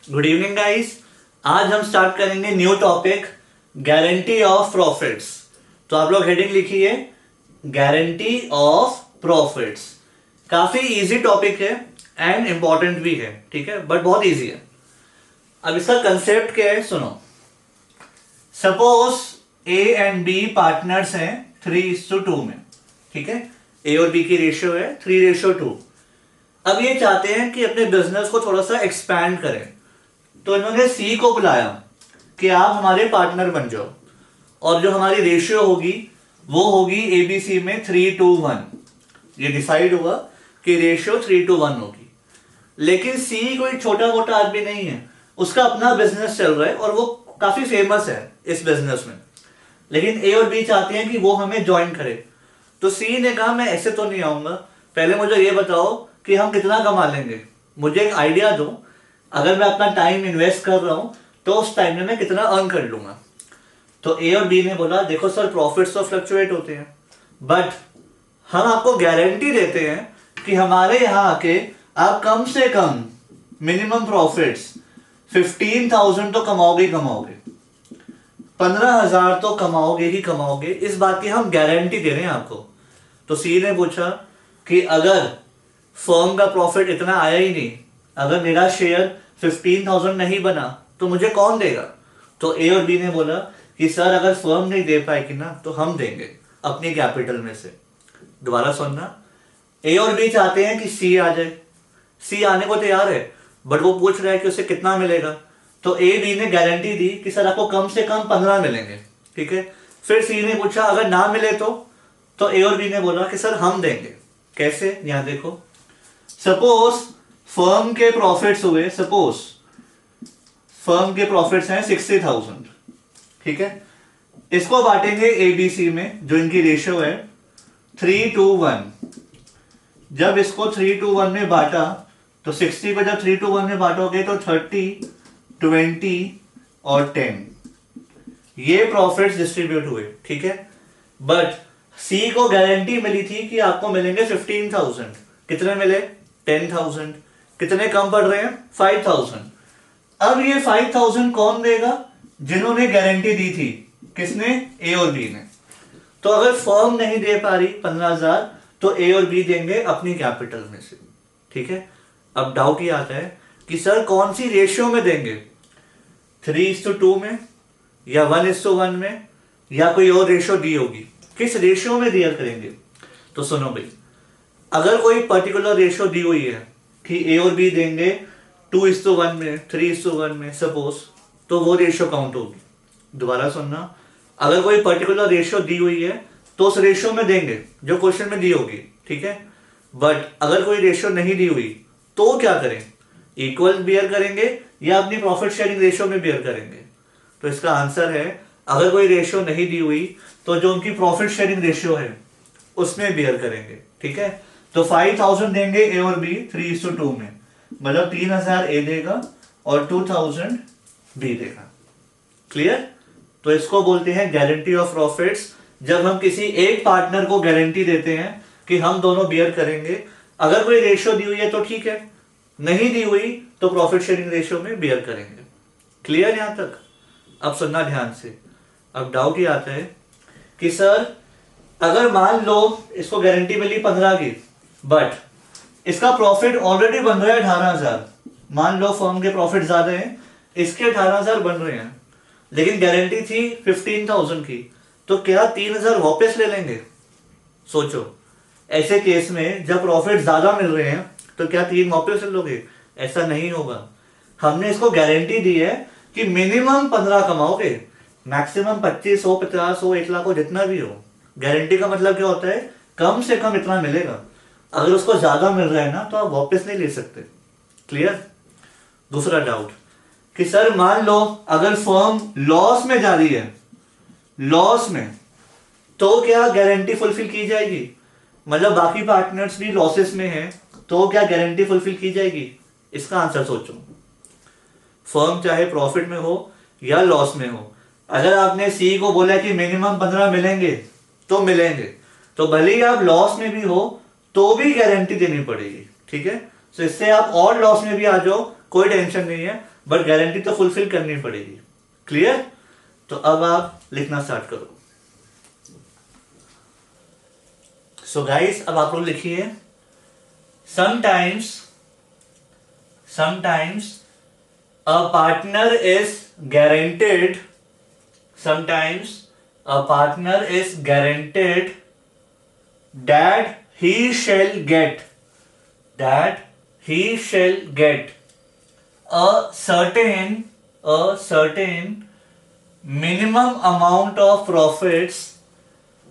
Good evening guys. आज हम start करेंगे new topic guarantee of profits. तो आप लोग हेडिंग लिखिए गारंटी ऑफ प्रॉफिट्स। काफी इजी टॉपिक है एंड इंपॉर्टेंट भी है, ठीक है, बट बहुत इजी है। अब इसका कंसेप्ट क्या है सुनो। Suppose A and B partners हैं 3:2 में, ठीक है। ए और बी की रेशियो है 3:2। अब ये चाहते हैं कि अपने बिजनेस को थोड़ा सा एक्सपैंड करें, तो इन्होंने सी को बुलाया कि आप हमारे पार्टनर बन जाओ, और जो हमारी रेशियो होगी वो होगी एबीसी में 3:1। ये डिसाइड हुआ कि रेशियो 3:1 होगी। लेकिन सी कोई छोटा मोटा आदमी नहीं है, उसका अपना बिजनेस चल रहा है और वो काफी फेमस है इस बिजनेस में। लेकिन ए और बी चाहते हैं कि वो हमें ज्वाइन करे। तो सी ने कहा मैं ऐसे तो नहीं आऊंगा, पहले मुझे ये बताओ कि हम कितना कमा लेंगे, मुझे एक आइडिया दो। अगर मैं अपना टाइम इन्वेस्ट कर रहा हूं तो उस टाइम में मैं कितना अर्न कर लूंगा। तो ए और बी ने बोला देखो सर, प्रॉफिट्स तो फ्लक्चुएट होते हैं, बट हम आपको गारंटी देते हैं कि हमारे यहां आके आप कम से कम मिनिमम प्रॉफिट्स 15,000 तो कमाओगे ही कमाओगे, 15,000 तो कमाओगे ही कमाओगे। इस बात की हम गारंटी दे रहे हैं आपको। तो सी ने पूछा कि अगर फर्म का प्रॉफिट इतना आया ही नहीं, अगर मेरा शेयर 15,000 नहीं बना तो मुझे कौन देगा। तो ए और बी ने बोला कि सर अगर फर्म नहीं दे पाएगी ना तो हम देंगे अपनी कैपिटल में से। दोबारा सुनना, ए और बी चाहते हैं कि सी आ जाए। सी आने को तैयार है, बट वो पूछ रहा है कि उसे कितना मिलेगा। तो ए बी ने गारंटी दी कि सर आपको कम से कम 15 मिलेंगे, ठीक है। फिर सी ने पूछा अगर ना मिले तो ए और बी ने बोला कि सर हम देंगे। कैसे, यहां देखो। सपोज फर्म के प्रॉफिट्स हुए, सपोज फर्म के प्रॉफिट्स हैं 60,000, ठीक है। इसको बांटेंगे एबीसी में, जो इनकी रेशियो है 3:1। जब इसको 3:1 में बांटा तो 60 को जब 3:1 में बांटोगे तो 30, 20 और 10 ये प्रॉफिट्स डिस्ट्रीब्यूट हुए, ठीक है। बट सी को गारंटी मिली थी कि आपको मिलेंगे 15,000। कितने मिले? 10,000। कितने कम पड़ रहे हैं? 5,000। अब ये 5,000 कौन देगा? जिन्होंने गारंटी दी थी। किसने? ए और बी ने। तो अगर फर्म नहीं दे पा रही 15,000 तो ए और बी देंगे अपनी कैपिटल में से, ठीक है। अब डाउट ये आता है कि सर कौन सी रेशियो में देंगे, 3:2 में या 1:1 में या कोई और रेशियो दी होगी, किस रेशियो में दिया करेंगे। तो सुनो भाई, अगर कोई पर्टिकुलर रेशियो दी हुई है कि ए और बी देंगे 2:1 में, 3:1 में सपोज, तो वो रेशियो काउंट होगी। दोबारा सुनना, अगर कोई पर्टिकुलर रेशियो दी हुई है तो उस रेशियो में देंगे जो क्वेश्चन में दी होगी, ठीक है। बट अगर कोई रेशियो नहीं दी हुई तो क्या करें? इक्वल बियर करेंगे या अपनी प्रॉफिट शेयरिंग रेशियो में बियर करेंगे। तो इसका आंसर है अगर कोई रेशियो नहीं दी हुई तो जो उनकी प्रॉफिट शेयरिंग रेशियो है उसमें बियर करेंगे, ठीक है। तो 5,000 देंगे ए और बी 3:2 में, मतलब 3,000 ए देगा और 2,000 बी देगा। क्लियर? तो इसको बोलते हैं गारंटी ऑफ प्रॉफिट्स। जब हम किसी एक पार्टनर को गारंटी देते हैं कि हम दोनों बियर करेंगे, अगर कोई रेशियो दी हुई है तो ठीक है, नहीं दी हुई तो प्रॉफिट शेयरिंग रेशियो में बियर करेंगे। क्लियर यहां तक? अब सुनना ध्यान से। अब डाउट ये आता है कि सर अगर मान लो इसको गारंटी मिली 15 की, बट इसका प्रॉफिट ऑलरेडी बन रहा है 18,000। मान लो फर्म के प्रॉफिट ज्यादा हैं, इसके 18,000 बन रहे हैं, लेकिन गारंटी थी 15,000 की, तो क्या 3,000 वापस ले लेंगे? सोचो, ऐसे केस में जब प्रॉफिट ज्यादा मिल रहे हैं तो क्या 3 वापस ले लोगे? ऐसा नहीं होगा। हमने इसको गारंटी दी है कि मिनिमम 15 कमाओगे, मैक्सिमम 25 हो, 50 हो, 1 लाख हो, जितना भी हो। गारंटी का मतलब क्या होता है? कम से कम इतना मिलेगा। अगर उसको ज्यादा मिल रहा है ना तो आप वापस नहीं ले सकते। क्लियर? दूसरा डाउट कि सर मान लो अगर फर्म लॉस में जा रही है, लॉस में, तो क्या गारंटी फुलफिल की जाएगी? मतलब बाकी पार्टनर्स भी लॉसेस में हैं तो क्या गारंटी फुलफिल की जाएगी? इसका आंसर सोचो। फर्म चाहे प्रॉफिट में हो या लॉस में हो, अगर आपने सी को बोला कि मिनिमम 15 मिलेंगे तो मिलेंगे, तो भले ही आप लॉस में भी हो तो भी गारंटी देनी पड़ेगी, ठीक है। तो इससे आप और लॉस में भी आ जाओ, कोई टेंशन नहीं है, बट गारंटी तो फुलफिल करनी पड़ेगी। क्लियर? तो अब आप लिखना स्टार्ट करो। सो गाइस, अब आप लोग लिखिए, sometimes a partner is guaranteed, sometimes a partner is guaranteed that he shall get a certain minimum amount of profits,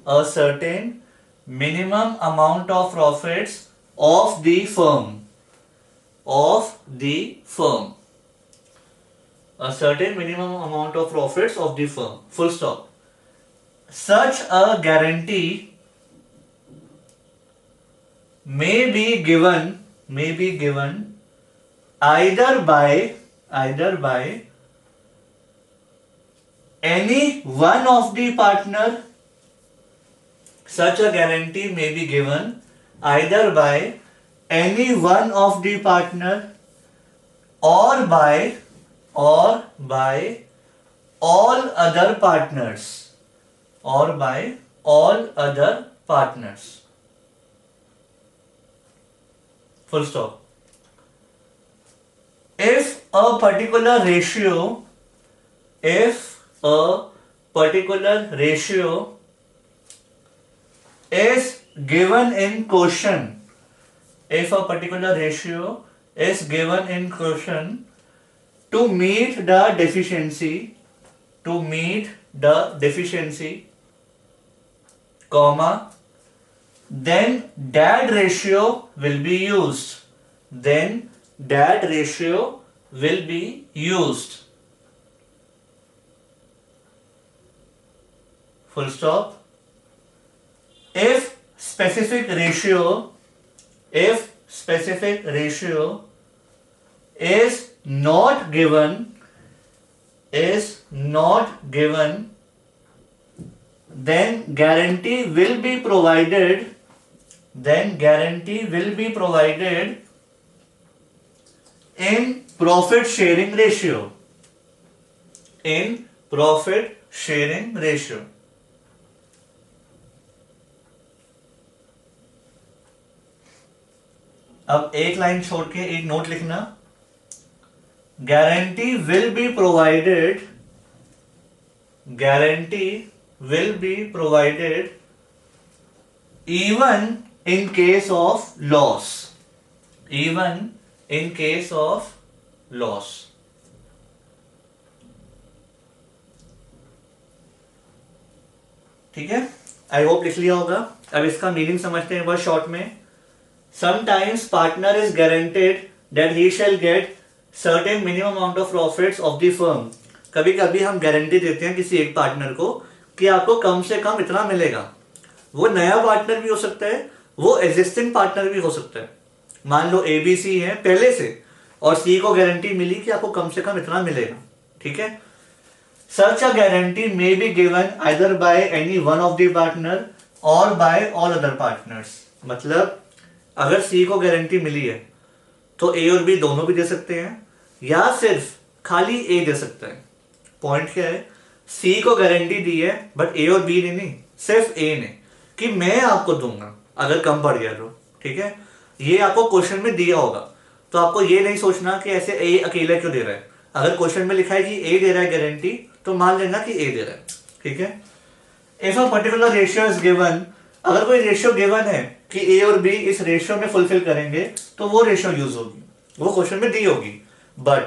a certain minimum amount of profits of the firm, a certain minimum amount of profits of the firm, full stop. Such a guarantee may be given either by any one of the partner. Such a guarantee may be given either by any one of the partner or by all other partners, full stop. If a particular ratio is given in question, to meet the deficiency, comma, then that ratio will be used, full stop. If specific ratio is not given, then guarantee will be provided in profit sharing ratio, अब एक line छोड़ के एक note लिखना, guarantee will be provided even in case of loss, ठीक है? I hope लिख लिया होगा। अब इसका मीनिंग समझते हैं बहुत शॉर्ट में। Sometimes partner is guaranteed that he shall get certain minimum amount of profits of the firm. कभी कभी हम गारंटी देते हैं किसी एक पार्टनर को कि आपको कम से कम इतना मिलेगा। वो नया पार्टनर भी हो सकता है, वो एग्जिस्टिंग पार्टनर भी हो सकता है। मान लो ABC है पहले से और C को गारंटी मिली कि आपको कम से कम इतना मिलेगा, ठीक है? Such a guarantee may be given either by any one of the partner or by all other partners. मतलब अगर C को गारंटी मिली है तो A और B दोनों भी दे सकते हैं या सिर्फ खाली A दे सकता है। पॉइंट क्या है, C को गारंटी दी है बट A और B ने नहीं, सिर्फ A ने, कि मैं आपको दूंगा अगर कम पड़ गया तो, ठीक है? ये आपको क्वेश्चन में दिया होगा तो आपको ये नहीं सोचना कि ऐसे A अकेला क्यों दे रहा है। अगर क्वेश्चन में लिखा है कि A दे रहा है गारंटी तो मान लेना कि A दे रहा है, ठीक है? If a particular ratio is given, अगर कोई रेशियो गिवन है कि A और B इस रेशियो में फुलफिल करेंगे तो वो रेशियो यूज होगी, वो क्वेश्चन में दी होगी। बट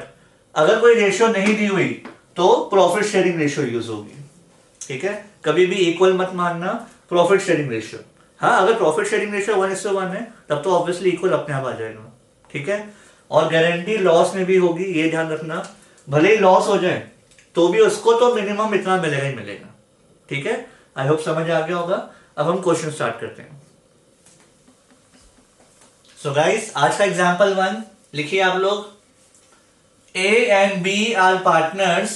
अगर कोई रेशियो नहीं दी हुई तो प्रॉफिट शेयरिंग रेशियो यूज होगी, ठीक है? कभी भी इक्वल मत मानना प्रॉफिट शेयरिंग रेशियो। हाँ, अगर प्रॉफिट शेयरिंग रेशियो 1:1 है तब तो ऑब्वियसली इक्वल अपने आप आ जाएगा, ठीक है? और गारंटी लॉस में भी होगी, ये ध्यान रखना। भले ही लॉस हो जाए तो भी उसको तो मिनिमम इतना मिलेगा ही मिलेगा, ठीक है? आई होप समझ आ गया होगा। अब हम क्वेश्चन स्टार्ट करते हैं। सो गाइस, आज का एग्जांपल 1 लिखिए आप लोग। A and B are partners.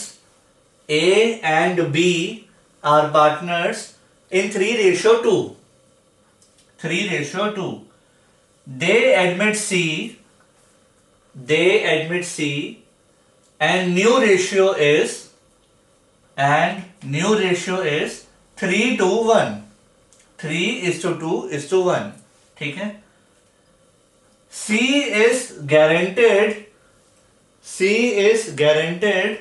A and B are partners in 3:2. 3:2. They admit C and new ratio is 3:1, 3:2:1, ठीक है। C is guaranteed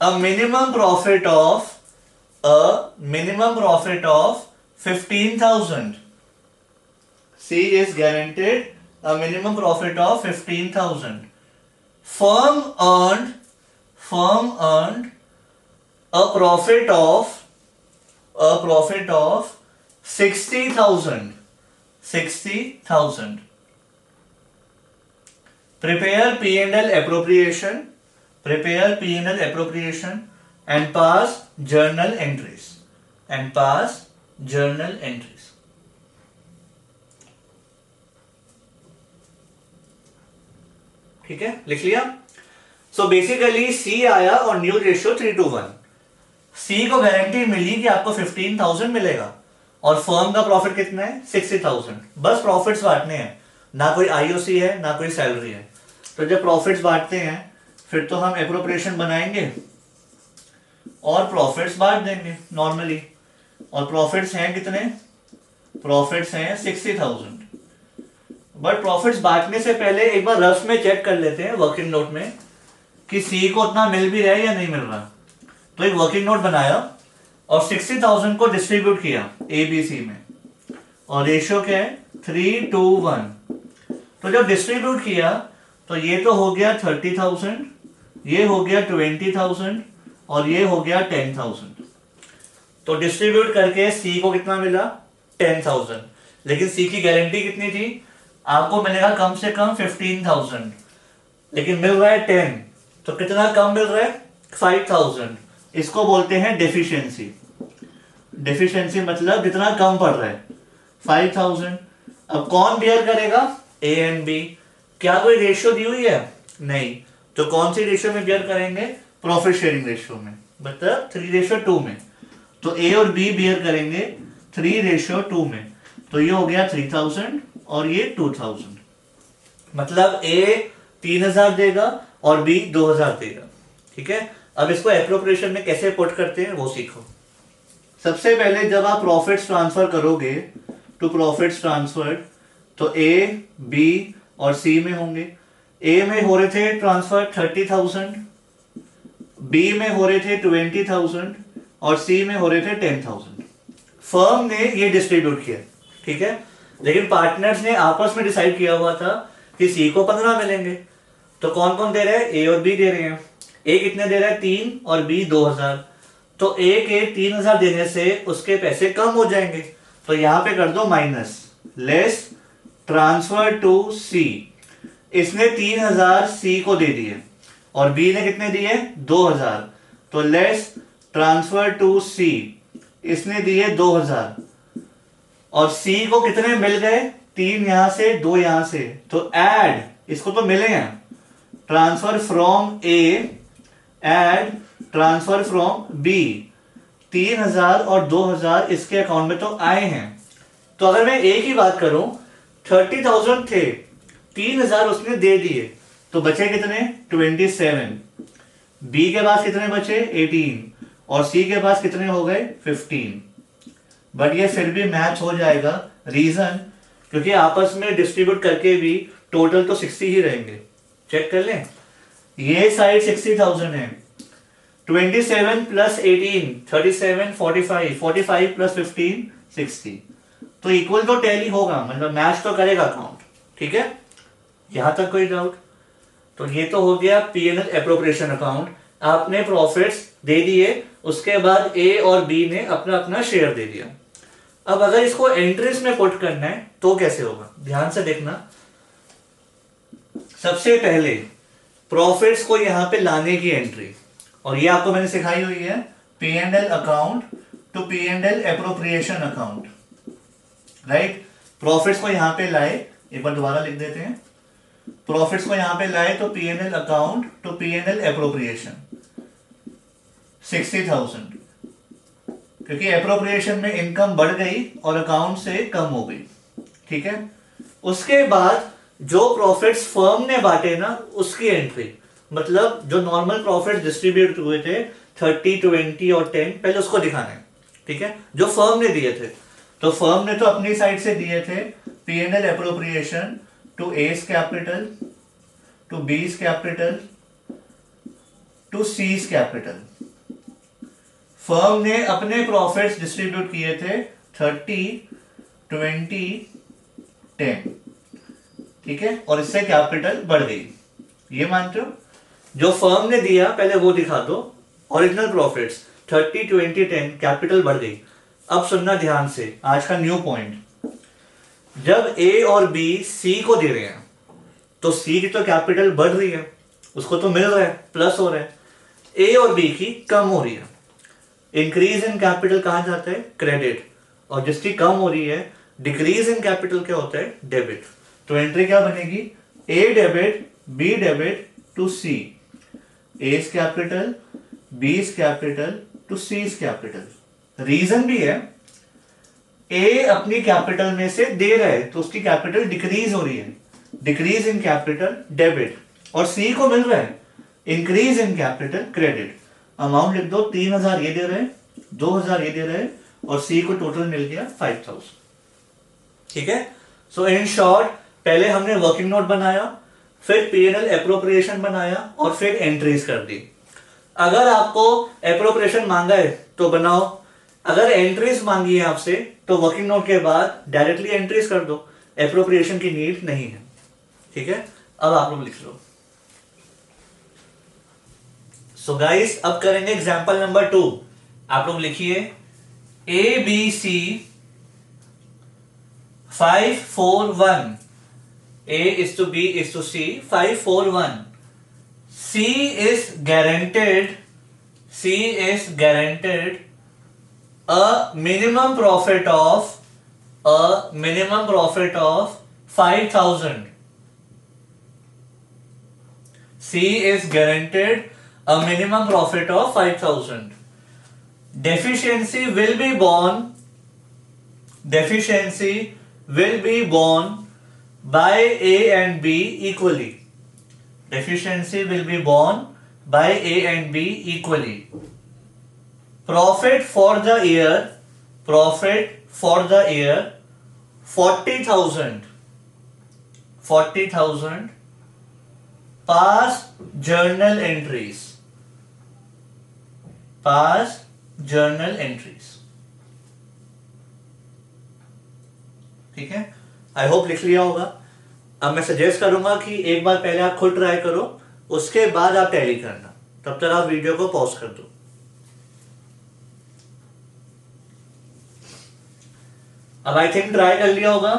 a minimum profit of 15,000. C is guaranteed a minimum profit of 15,000. Firm earned a profit of 60,000. Prepare P&L appropriation and pass journal entries. ठीक है, लिख लिया। So basically सी आया और new ratio 3:1। सी को guarantee मिली कि आपको 15,000 मिलेगा और फर्म का प्रॉफिट कितना है 60,000। बस प्रॉफिट्स बांटने हैं, ना कोई आईओसी है ना कोई सैलरी है। तो जब प्रॉफिट्स बांटते हैं फिर तो हम एप्रोप्रिएशन बनाएंगे और प्रॉफिट्स बांट देंगे नॉर्मली। और प्रॉफिट्स हैं कितने? प्रॉफिट्स हैं 60,000। बट प्रॉफिट्स बांटने से पहले एक बार रफ में चेक कर लेते हैं वर्किंग नोट में कि सी को उतना मिल भी रहा है या नहीं मिल रहा। तो एक वर्किंग नोट बनाया और 60,000 को डिस्ट्रीब्यूट किया ए बी सी में और रेशियो क्या है 3:1। तो जब डिस्ट्रीब्यूट किया तो ये तो हो गया 30,000, ये हो गया 20,000 और ये हो गया 10,000। तो डिस्ट्रीब्यूट करके सी को कितना मिला 10,000। लेकिन सी की गारंटी कितनी थी? आपको मिलेगा कम से कम 15,000, लेकिन मिल रहा है 10। तो कितना कम मिल रहा है 5,000। इसको बोलते हैं डेफिशिएंसी मतलब जितना कम पड़ रहा है 5,000। अब कौन बियर करेगा? A and B. क्या कोई रेशियो दी हुई है? नहीं। तो कौन सी रेशियो में बियर करेंगे? प्रॉफिट शेयरिंग रेशियो में, मतलब 3:2 में। तो ए और बी बियर करेंगे 3:2 में। तो ये हो गया 3,000 और ये 2,000। मतलब ए 3,000 देगा और बी 2,000 देगा। ठीक है, अब इसको एप्रोप्रिएशन में कैसे पुट करते हैं वो सीखो। सबसे पहले जब आप प्रॉफिट्स ट्रांसफर करोगे टू प्रॉफिट्स ट्रांसफर्ड तो ए बी और सी में होंगे। ए में हो रहे थे ट्रांसफर 30,000, बी में हो रहे थे 20,000 और सी में हो रहे थे 10,000। फर्म ने ये डिस्ट्रीब्यूट किया, ठीक है, लेकिन पार्टनर्स ने आपस में डिसाइड किया हुआ था कि सी को 15 मिलेंगे। तो कौन कौन दे रहे हैं? ए और बी दे रहे हैं। ए कितने दे रहा है? 3 और बी 2,000। तो ए के 3,000 देने से उसके पैसे कम हो जाएंगे। तो यहां पे कर दो माइनस, लेस ट्रांसफर टू सी। इसने 3,000 सी को दे दिए और बी ने कितने दिए? 2,000। तो लेस ट्रांसफर टू सी, इसने दिए 2,000 और सी को कितने मिल गए? 3 यहां से 2 यहां से। तो ऐड, इसको तो मिले हैं, transfer from A and transfer from B. 3,000 और 2,000 इसके अकाउंट में तो आए हैं। तो अगर मैं ए की बात करूं 30,000 थे, 3,000 उसने दे दिए, तो बचे कितने? 27। बी के पास कितने बचे? 18 और सी के पास कितने हो गए? 15। बट ये फिर भी मैच हो जाएगा। रीजन, क्योंकि आपस में डिस्ट्रीब्यूट करके भी टोटल तो 60 ही रहेंगे। चेक कर लें, ये साइड 60,000 है, 27 प्लस 18 37, 45, 45 प्लस 15 60। तो इक्वल तो टैली होगा, मतलब मैच तो करेगा अकाउंट। ठीक है, यहां तक कोई डाउट? तो ये तो हो गया पीएनएल एप्रोप्रिएशन अकाउंट। आपने प्रॉफिट्स दे दिए, उसके बाद ए और बी ने अपना अपना शेयर दे दिया। अब अगर इसको एंट्रीज में पुट करना है तो कैसे होगा? ध्यान से देखना। सबसे पहले प्रॉफिट्स को यहां पे लाने की एंट्री, और ये आपको मैंने सिखाई हुई है, P&L account to P&L appropriation account, right. Profits को यहां पे लाए, एक बार दोबारा लिख देते हैं। प्रॉफिट्स को यहां पे लाए तो P&L account to P&L appropriation 60,000, क्योंकि एप्रोप्रिएशन में इनकम बढ़ गई और अकाउंट से कम हो गई। ठीक है, उसके बाद जो प्रॉफिट्स फर्म ने बांटे ना, उसकी एंट्री, मतलब जो नॉर्मल प्रॉफिट डिस्ट्रीब्यूट हुए थे 30, 20 और 10, पहले उसको दिखाना है, ठीक है, जो फर्म ने दिए थे। तो फर्म ने तो अपनी साइड से दिए थे P&L appropriation to A's capital, to B's capital, to C's capital. Firm ने अपने प्रॉफिट्स डिस्ट्रीब्यूट किए थे 30, 20, 10, ठीक है, और इससे कैपिटल बढ़ गई, ये मानते हो? जो फर्म ने दिया पहले वो दिखा दो, ओरिजिनल प्रॉफिट्स 30, 20, 10, कैपिटल बढ़ गई। अब सुनना ध्यान से, आज का न्यू पॉइंट, जब ए और बी सी को दे रहे हैं तो सी की तो कैपिटल बढ़ रही है, उसको तो मिल रहा है, प्लस हो रहा है। ए और बी की कम हो रही है, इंक्रीज इन कैपिटल कहा जाता है क्रेडिट, और जिसकी कम हो रही है डिक्रीज इन कैपिटल क्या होता है डेबिट। तो एंट्री क्या बनेगी? A debit, B debit to C, A's capital, B's capital to C's capital. Reason भी है, ए अपनी कैपिटल में से दे रहा है तो उसकी कैपिटल डिक्रीज हो रही है, डिक्रीज इन कैपिटल डेबिट, और सी को मिल रहा है increase in capital credit. Amount लिख दो, 3000 ये दे रहे हैं, 2000 ये दे रहे हैं, और सी को टोटल मिल गया 5000, ठीक है। सो इन शॉर्ट, पहले हमने वर्किंग नोट बनाया, फिर P&L एप्रोप्रिएशन बनाया, और फिर एंट्रीज कर दी। अगर आपको एप्रोप्रिएशन मांगा है तो बनाओ, अगर एंट्रीज मांगी है आपसे तो वर्किंग नोट के बाद डायरेक्टली एंट्रीज कर दो, एप्रोप्रिएशन की नीड नहीं है, ठीक है। अब आप लोग लिख लो। सो गाइस, अब करेंगे एग्जांपल नंबर 2। आप लोग लिखिए A B C 5, 4, 1, A is to B is to C, 5, 4, 1. C is guaranteed a minimum profit of 5,000. C is guaranteed a minimum profit of 5,000. Deficiency will be borne by A and B equally. Deficiency will be borne by A and B equally. Profit for the year 40,000 past journal entries. ठीक है, I hope लिख लिया होगा। अब मैं suggest करूंगा कि एक बार पहले आप खुद ट्राई करो, उसके बाद आप टैली करना, तब तक आप वीडियो को पॉज कर दो। अब आई थिंक ट्राई कर लिया होगा।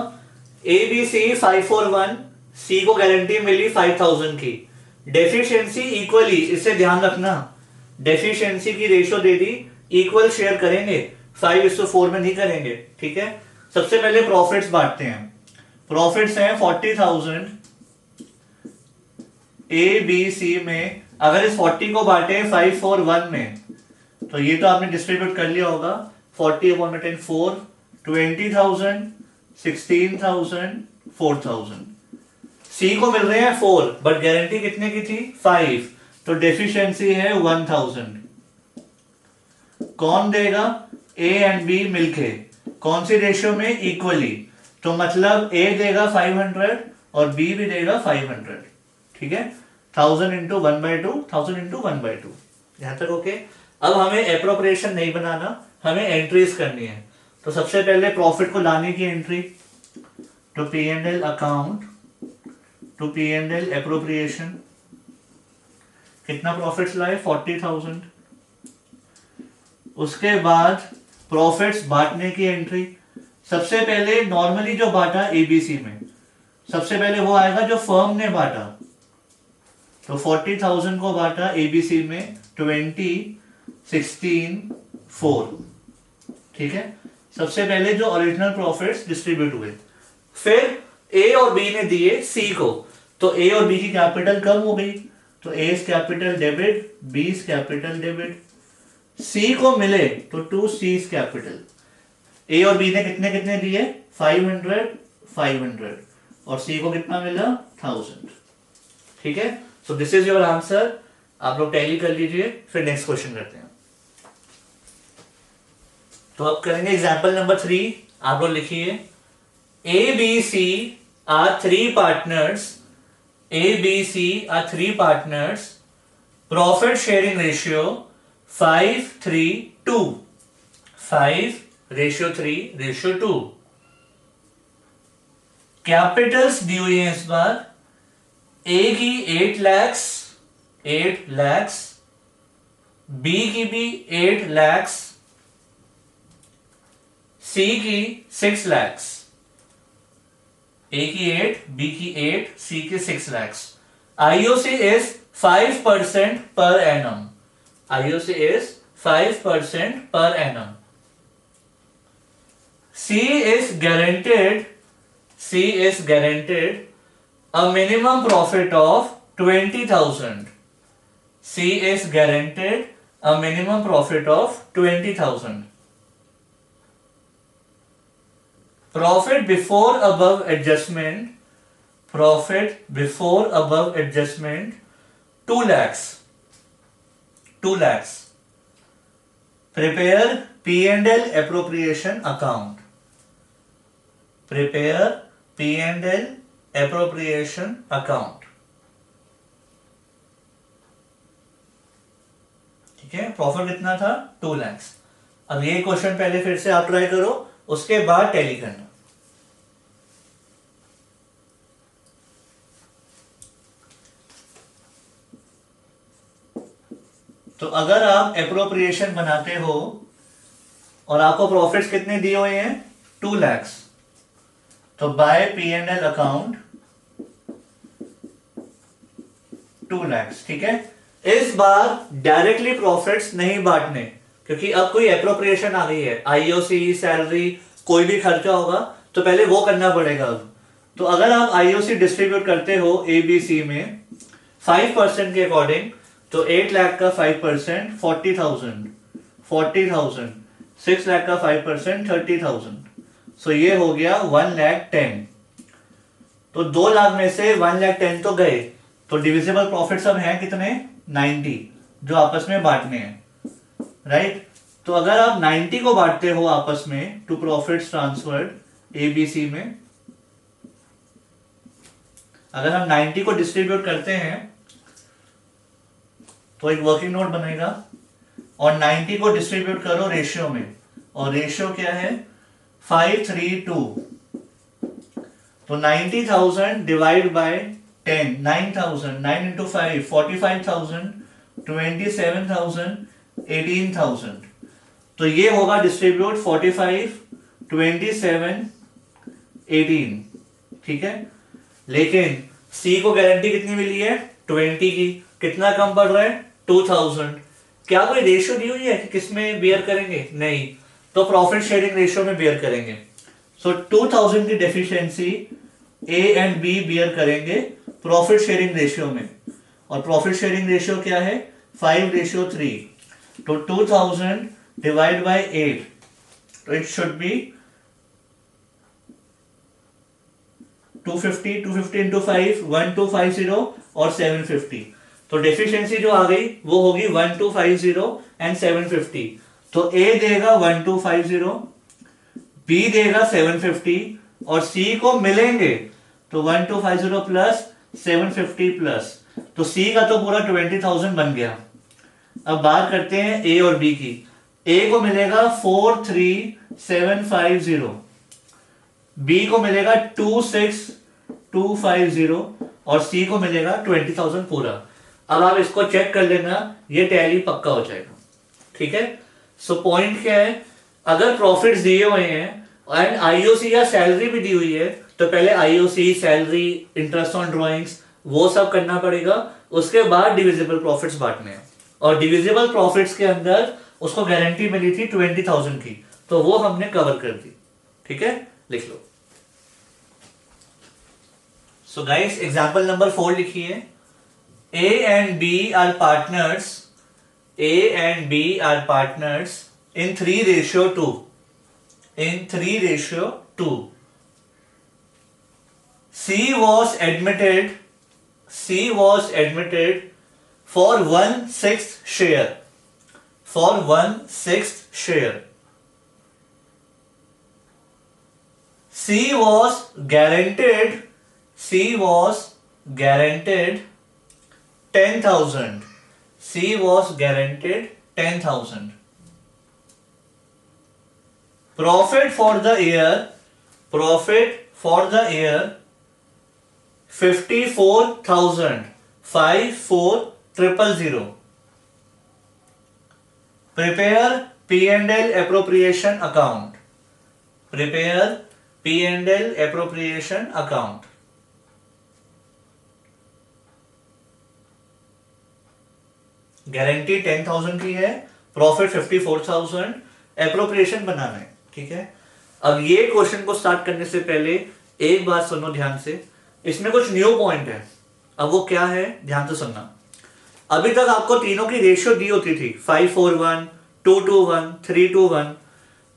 ए बी सी 5, 4, 1, सी को गारंटी मिली 5000 की। डेफिशिएंसी इक्वली, इससे ध्यान रखना, डेफिशिएंसी की रेशियो दे दी, इक्वल शेयर करेंगे, 5:4 में नहीं करेंगे, ठीक है। सबसे पहले प्रॉफिट्स बांटते हैं। प्रॉफिट्स हैं 40,000 ए बी सी में। अगर इस 40 को बांटे 5, 4, 1 में, तो ये तो आपने डिस्ट्रीब्यूट कर लिया होगा। 40/10 4, 20,000, 16,000, 4,000। सी को मिल रहे हैं 4, बट गारंटी कितने की थी? 5, तो डेफिशिएंसी है 1000। कौन देगा? ए एंड बी मिलके, कौन सी रेशियो में? इक्वली। तो मतलब ए देगा 500 और बी भी देगा 500, ठीक है। 1000 इंटू 1/2, 1000 इंटू 1/2, यहां तक ओके। अब हमें एप्रोप्रिएशन नहीं बनाना, हमें एंट्रीज करनी है। तो सबसे पहले प्रॉफिट को लाने की entry, to P&L account, to P&L appropriation. कितना प्रॉफिट्स लाए? 40,000। उसके बाद प्रॉफिट्स बांटने की एंट्री। सबसे पहले नॉर्मली जो बांटा एबीसी में, सबसे पहले वो आएगा जो फर्म ने बांटा। तो 40,000 को बांटा एबीसी में 20, 16, 4, ठीक है। सबसे पहले जो ओरिजिनल प्रॉफिट्स डिस्ट्रीब्यूट हुए, फिर ए और बी ने दिए सी को, तो ए और बी की कैपिटल कम हो गई, तो A capital debit, B capital debit. C को मिले तो 2 सी कैपिटल। ए और बी ने कितने कितने दिए? 500, 500, और सी को कितना मिला? 1000, ठीक है। So this is your answer. आप लोग टैली कर लीजिए, फिर नेक्स्ट क्वेश्चन करते हैं। तो अब करेंगे एग्जाम्पल नंबर 3। आप लोग लिखिए, A B C are three partners, A B C are three partners, profit sharing ratio 5:3:2, 5:3:2। Capitals दी हुई है इस बार। ए की 8 lakhs, 8 lakhs, बी की भी 8 lakhs, सी की 6 lakhs। ए की 8, बी की 8, सी की 6 lakhs। IOC is 5% per annum. IOC is 5% per annum. C is guaranteed, C is guaranteed a minimum profit of 20,000. C is guaranteed a minimum profit of 20,000. Profit before above adjustment, profit before above adjustment 2 lakhs, 2 lakhs. Prepare P&L appropriation account. Prepare P&L appropriation account. ठीक है, profit कितना था? 2 lakhs। अब ये question पहले फिर से आप ट्राई करो, उसके बाद टैली करना। तो अगर आप एप्रोप्रिएशन बनाते हो और आपको प्रॉफिट्स कितने दिए हुए हैं? 2 lakhs, तो बाय P&L अकाउंट 2 lakhs। ठीक है, इस बार डायरेक्टली प्रॉफिट्स नहीं बांटने, क्योंकि अब कोई एप्रोप्रिएशन आ गई है। आईओसी, सैलरी, कोई भी खर्चा होगा तो पहले वो करना पड़ेगा। अब तो अगर आप आईओसी डिस्ट्रीब्यूट करते हो एबीसी में 5% के अकॉर्डिंग, तो 8 लाख का 5% 40,000, 40,000, 6 लाख का 5% 30,000। सो ये हो गया 1,10,000। तो 2 लाख में से 1,10,000 तो गए, तो डिविजिबल प्रॉफिट सब हैं कितने? 90, जो आपस में बांटने हैं, राइट। तो अगर आप 90 को बांटते हो आपस में टू प्रॉफिट्स ट्रांसफर्ड एबीसी में, अगर हम 90 को डिस्ट्रीब्यूट करते हैं तो एक वर्किंग नोट बनेगा, और 90 को डिस्ट्रीब्यूट करो रेशियो में, और रेशियो क्या है? 5:3:2। तो 90,000 डिवाइड बाय 10, 9,000, 9 into 5, 45,000, 27,000, 18,000। तो ये होगा डिस्ट्रीब्यूट 45, 27, 18। ठीक है, लेकिन सी को गारंटी कितनी मिली है? 20 की। कितना कम पड़ रहा है? 2,000। क्या कोई रेशियो दी हुई है कि किसमें बेयर करेंगे? नहीं, तो प्रॉफिट शेयरिंग रेशियो में बेयर करेंगे। सो 2,000 की deficiency A and B bear करेंगे प्रॉफिट शेयरिंग रेशियो में, और प्रॉफिट शेयरिंग रेशियो क्या है? 5:3। तो 2,000 डिवाइड बाय 8, तो इट शुड बी 250, 250 into 5, 1250 और 750। तो डेफिशिएंसी जो आ गई वो होगी 1250 एंड 750। तो ए देगा 1250, बी देगा 750, और सी को मिलेंगे तो 1250 प्लस 750 प्लस, तो सी का तो पूरा 20,000 बन गया। अब बात करते हैं ए और बी की। ए को मिलेगा 43,750, बी को मिलेगा 26,250, और सी को मिलेगा 20,000 पूरा। अब आप इसको चेक कर लेना, ये टैली पक्का हो जाएगा। ठीक है, सो पॉइंट क्या है? अगर प्रॉफिट्स दिए हुए हैं एंड आईओसी या सैलरी भी दी हुई है, तो पहले IOC, salary, interest on drawings, वो सब करना पड़ेगा। उसके बाद डिविजिबल प्रॉफिट्स बांटने हैं, और डिविजिबल प्रॉफिट्स के अंदर उसको गारंटी मिली थी 20,000 की, तो वो हमने कवर कर दी। ठीक है, लिख लो। सो गाइस, एग्जांपल नंबर 4 लिखिए। A and B are partners, A and B are partners in 3:2, in 3:2. C was admitted C was admitted for 1/6 share. For 1/6 share. C was guaranteed 10,000. C was guaranteed 10,000. Profit for the year 54,000. 54,000. Prepare P&L appropriation account. Prepare P&L appropriation account. Guarantee 10,000 की है, profit 54,000, appropriation बनाना है, ठीक है। अब ये question को start करने से पहले एक बात सुनो ध्यान से, इसमें कुछ न्यू पॉइंट है। अब वो क्या है, ध्यान से सुनना। अभी तक आपको तीनों की रेशियो दी होती थी 5:4:1, 2:1, 3:1,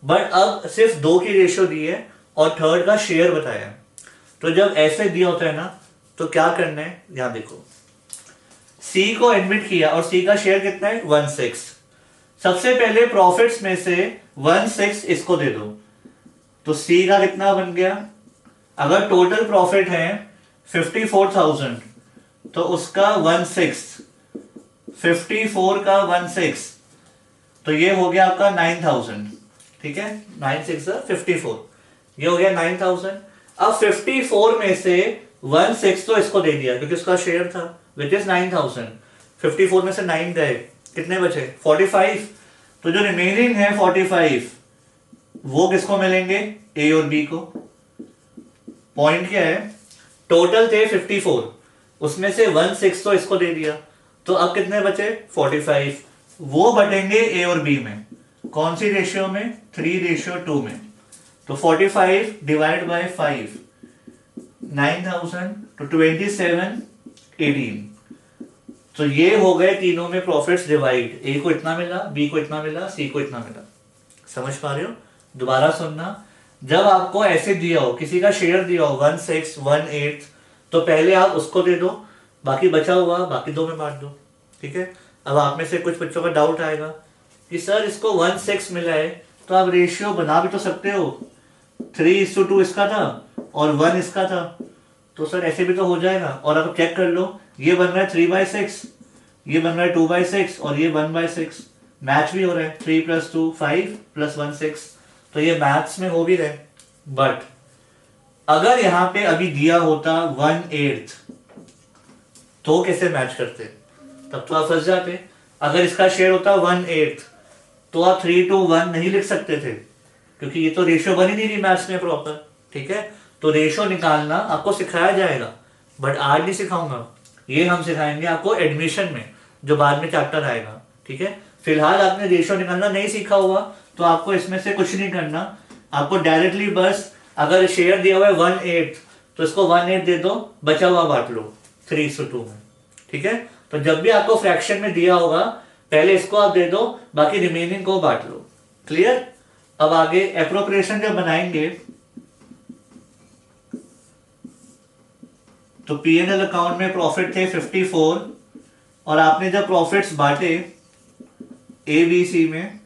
बट अब सिर्फ दो की रेशियो दी है और थर्ड का शेयर बताया। तो जब ऐसे दिया होता है ना, तो क्या करना है, ध्यान देखो। सी को एडमिट किया और सी का शेयर कितना है, 1/6। सबसे पहले प्रॉफिट्स में से 1/6 इसको दे दो, तो सी का कितना बन गया। अगर टोटल प्रॉफिट है 54,000 तो उसका 1/6, 54 का 1/6, तो ये हो गया आपका 9,000, ठीक है। 9/6 54, ये हो गया 9,000। अब 54 में से 1/6 तो इसको दे दिया क्योंकि उसका शेयर था, विच इज 9,000। 54 में से 9 गए, कितने बचे, 45। तो जो रिमेनिंग है 45 वो किसको मिलेंगे, ए और बी को। पॉइंट क्या है, टोटल थे 54, उसमें से 1/6 तो इसको दे दिया, तो अब कितने बचे, 45। वो बटेंगे ए और बी में, कौन सी रेशियो में, 3:2 में। तो 45 डिवाइड बाय 5, 9,000 तो 27, 18। तो ये हो गए तीनों में प्रॉफिट्स डिवाइड, ए को इतना मिला, बी को इतना मिला, सी को इतना मिला। समझ पा रहे हो, दोबारा सुनना। जब आपको ऐसे दिया हो, किसी का शेयर दिया हो 1/6, 1/8, तो पहले आप उसको दे दो, बाकी बचा हुआ बाकी दो में बांट दो, ठीक है। अब आप में से कुछ बच्चों का डाउट आएगा कि सर इसको 1/6 मिला है, तो आप रेशियो बना भी तो सकते हो, 3:2 इसका था और 1 इसका था, तो सर ऐसे भी तो हो जाएगा। और आप चेक कर लो, ये बन रहा है 3/6, ये बन रहा है 2/6 और ये 1/6, मैच भी हो रहा है। 3 + 2 5 + 1 6, तो ये मैथ्स में हो भी रहे। बट अगर यहां पे अभी दिया होता 1/8 तो कैसे मैच करते, तब तो आप फंस जाते। अगर इसका शेयर होता 1/8 तो आप 3:1 नहीं लिख सकते थे, क्योंकि ये तो रेशियो बनी नहीं रही मैथ्स में प्रॉपर, ठीक है। तो रेशियो निकालना आपको सिखाया जाएगा, बट आज नहीं सिखाऊंगा, ये हम सिखाएंगे आपको एडमिशन में, जो बाद में चैप्टर आएगा, ठीक है। फिलहाल आपने रेशियो निकालना नहीं सीखा हुआ, तो आपको इसमें से कुछ नहीं करना, आपको डायरेक्टली बस अगर शेयर दिया हुआ है 1/8 तो इसको 1/8 दे दो, बचा हुआ बांट लो 3:2 में, ठीक है। तो जब भी आपको फ्रैक्शन में दिया होगा पहले इसको आप दे दो, बाकी रिमेनिंग को बांट लो। क्लियर। अब आगे एप्रोप्रिएशन जब बनाएंगे तो P&L अकाउंट में प्रॉफिट थे 54 और आपने जब प्रॉफिट्स बांटे ए बी सी में,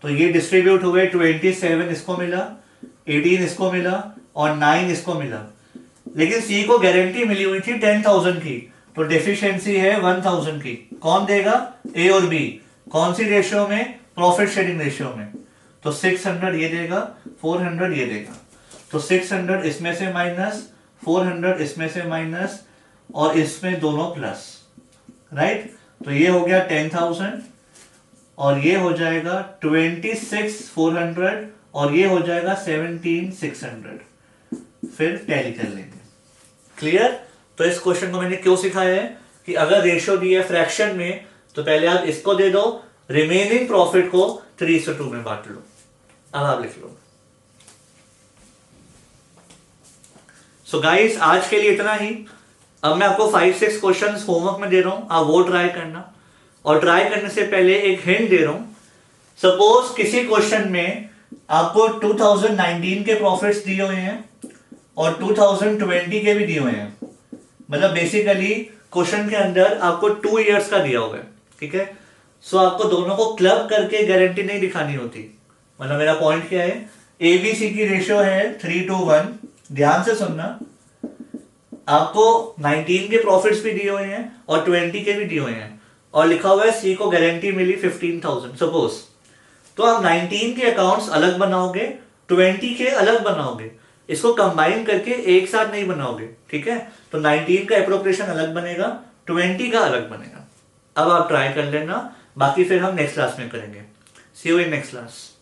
तो ये डिस्ट्रीब्यूट हुए, 27 इसको मिला, 18 इसको मिला और 9 इसको मिला। लेकिन सी को गारंटी मिली हुई थी 10,000 की, तो डेफिशिएंसी है 1,000 की। कौन देगा, ए और बी। कौन सी रेशियो में, प्रॉफिट शेयरिंग रेशियो में। तो 600 ये देगा, 400 ये देगा, तो 600 इसमें से माइनस, 400 इसमें से माइनस और इसमें दोनों प्लस, राइट। तो ये हो गया 10,000 और ये हो जाएगा 26,400 और ये हो जाएगा 17,600। फिर टैली कर लेंगे। क्लियर। तो इस क्वेश्चन को मैंने क्यों सिखाया है कि अगर रेशियो दी है फ्रैक्शन में तो पहले आप इसको दे दो, रिमेनिंग प्रॉफिट को 3:2 में बांट लो। अब आप लिख लो। सो गाइस आज के लिए इतना ही। अब मैं आपको 5-6 क्वेश्चंस होमवर्क में दे रहा हूं, आप वो ट्राई करना। और ट्राई करने से पहले एक हिंट दे रहा हूं, सपोज किसी क्वेश्चन में आपको 2019 के प्रॉफिट्स दिए हुए हैं और 2020 के भी दिए हुए हैं, मतलब बेसिकली क्वेश्चन के अंदर आपको 2 इयर्स का दिया होगा, ठीक है। सो आपको दोनों को क्लब करके गारंटी नहीं दिखानी होती। मतलब मेरा पॉइंट क्या है, एबीसी की रेशियो है 3:1। ध्यान से सुनना, आपको 19 के प्रॉफिट्स भी दिए हुए हैं और 20 के भी दिए हुए हैं, और लिखा हुआ है सी को गारंटी मिली 15,000 सपोज। तो आप 19 के अकाउंट्स अलग बनाओगे, 20 के अलग बनाओगे, इसको कंबाइन करके एक साथ नहीं बनाओगे, ठीक है। तो 19 का एप्रोप्रिएशन अलग बनेगा, 20 का अलग बनेगा। अब आप ट्राई कर लेना, बाकी फिर हम नेक्स्ट क्लास में करेंगे। सी यू इन नेक्स्ट क्लास।